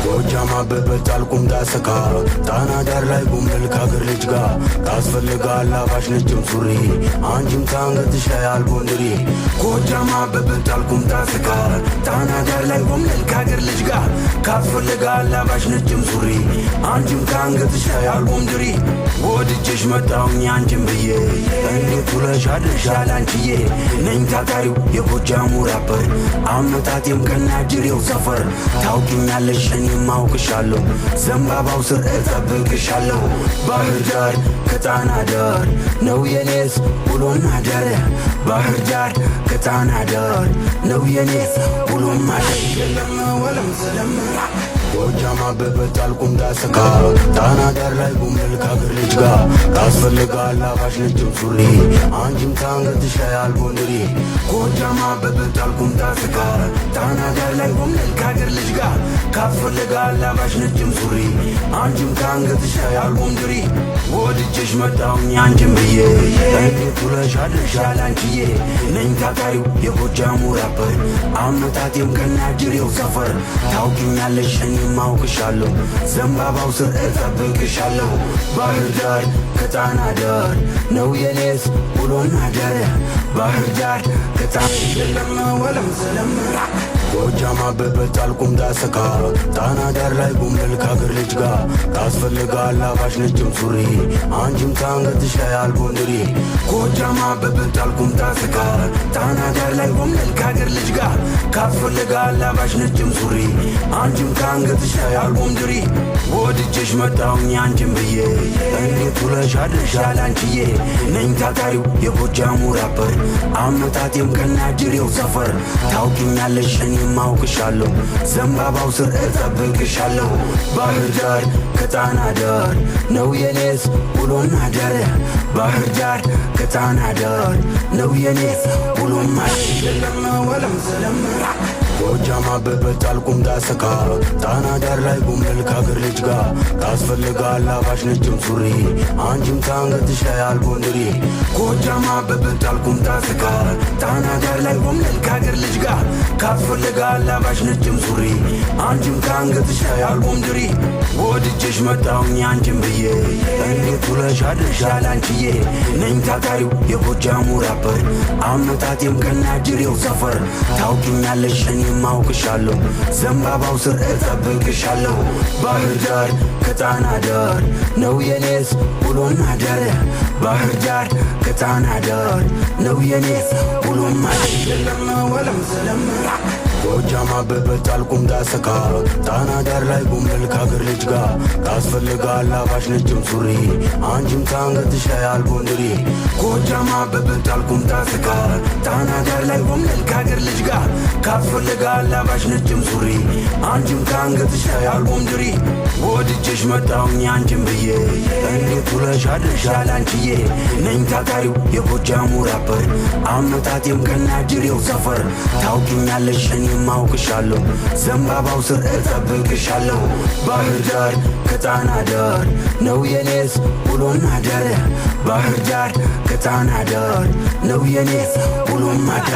ጎጃም አበበት አልቁም ዳሰካ ጣና ዳር ላይ ጉምል ካገር ልጅ ጋ ታስፈልጋል አባሽ ነጭም ሱሪ አንጂም ታንገትሽ ላይ አልቦንድሪ ጎጃም አበበት አልቁም ዳሰካ ጣና ዳር ላይ ጉምል ካገር ልጅ ጋ ታስፈልጋል አባሽ ነጭም ሱሪ አንጂም ታንገትሽ ላይ አልቦንድሪ ወድጄሽ መጣሁኝ አንቺን ብዬ እንዴት ውለሽ አድርሻል አንቺዬ ነኝ ታታሪው የጎጃሙ ራፐር አመጣጤም ከናጅሬው ሰፈር ታውቂኛለሽ እኔም አውቅሻለሁ ዘንባባው ስር እጠብቅሻለሁ ባህር ዳር ከጣና ዳር ነው የኔስ ውሎና አዳር ባህር ዳር ከጣና ዳር ነው የኔስ ውሎና አዳር ጎጃም አበበት አልቁም ዳሰካ ጣና ዳር ላይ ጉምል ካገር ልጅ ጋ ታስፈልጋል አባሽ ነጭም ሱሪ አንጂም ታንገትሽ ላይ አልቦንድሪ ጎጃም አበበት አልቁም ዳሰካ ጣና ዳር ላይ ጉምል ካገር ልጅ ጋ ታስፈልጋል አባሽ ነጭም ሱሪ አንጂም ታንገትሽ ላይ አልቦንድሪ ወድጄሽ መጣሁኝ አንቺን ብዬ እንዴት ውለሽ አድርሻል አንቺዬ ነኝ ታታሪው የጎጃሙ ራፐር አመጣጤም ከናጅሬው ሰፈር ታውቂኛለሽ እኔም አውቅሻለሁ ዘንባባው ስር እጠብቅሻለሁ ባህር ዳር ከጣና ዳር ነው የኔስ ውሎና አዳር ባህር ዳር ከጣና ጎጃም አበበት አልቁም ዳሰካ ጣና ዳር ላይ ጉምል ካገር ልጅ ጋ ታስፈልጋል አባሽ ነጭም ሱሪ አንጂም ታንገትሽ ላይ አልቦንድሪ ጎጃም አበበት አልቁም ዳሰካ ጣና ዳር ላይ ጉምል ካገር ልጅ ጋ ታስፈልጋል አባሽ ነጭም ሱሪ አንጂም ታንገትሽ ላይ አልቦንድሪ ወድጄሽ መጣሁኝ አንቺን ብዬ እንዴት ውለሽ አድርሻል አንቺዬ ነኝ ታታሪው የጎጃሙ ራፐር አመጣጤም ከናጅሬው ሰፈር ታውቂኛለሽ እኔም አውቅሻለሁ ዘንባባው ስር እጠብቅሻለሁ ባህር ዳር ከጣና ዳር ነው የኔስ ውሎና አዳር ባህር ዳር ከጣና ዳር ነው የኔስ ውሎና አዳር ጎጃም አበበት አልቁም ዳሰካ ጣና ዳር ላይ ጉምል ካገር ልጅ ጋ ታስፈልጋል አባሽ ነጭም ሱሪ አንጂም ታንገትሽ ላይ አልቦንድሪ ጎጃም አበበት አልቁም ዳሰካ ጣና ዳር ላይ ጉምል ካገር ልጅ ጋ ታስፈልጋል አባሽ ነጭም ሱሪ አንጂም ታንገትሽ ላይ አልቦንድሪ ወድጄሽ መጣሁኝ አንቺን ብዬ እንዴት ውለሽ አድርሻል አንቺዬ ነኝ ታታሪው የጎጃሙ ራፐር አመጣጤም ከናጅሬው ሰፈር ታውቂኛለሽ እኔም አውቅሻለሁ ዘንባባው ስር እጠብቅሻለሁ ባህር ዳር ከጣና ዳር ነው የኔስ ውሎና አዳር ባህር ዳር ከጣና ዳር ነው የኔስ ውሎና አዳር ጎጃም አበበት አልቁም ዳሰካ ጣና ዳር ላይ ጉምል ካገር ልጅ ጋ ታስፈልጋል አባሽ ነጭም ሱሪ አንጂም ታንገትሽ ላይ አልቦንድሪ ጎጃም አበበት አልቁም ዳሰካ ጣና ዳር ላይ ጉምል ካገር ልጅ ጋ ታስፈልጋል አባሽ ነጭም ሱሪ አንጂም ታንገትሽ ላይ አልቦንድሪ ወድጄሽ መጣሁኝ አንቺን ብዬ እንዴት ውለሽ አድርሻል አንቺዬ ነኝ ታታሪው የጎጃሙ ራፐር አመጣጤም ከናጅሬው ሰፈር ታውቂኛለሽ እኔም አውቅሻለሁ ዘንባባው ስር እጠብቅሻለሁ ባህር ዳር ከጣና ዳር ነው የኔስ ውሎና አዳር ባህር ዳር ከጣና ዳር ነው የኔስ ውሎና አዳር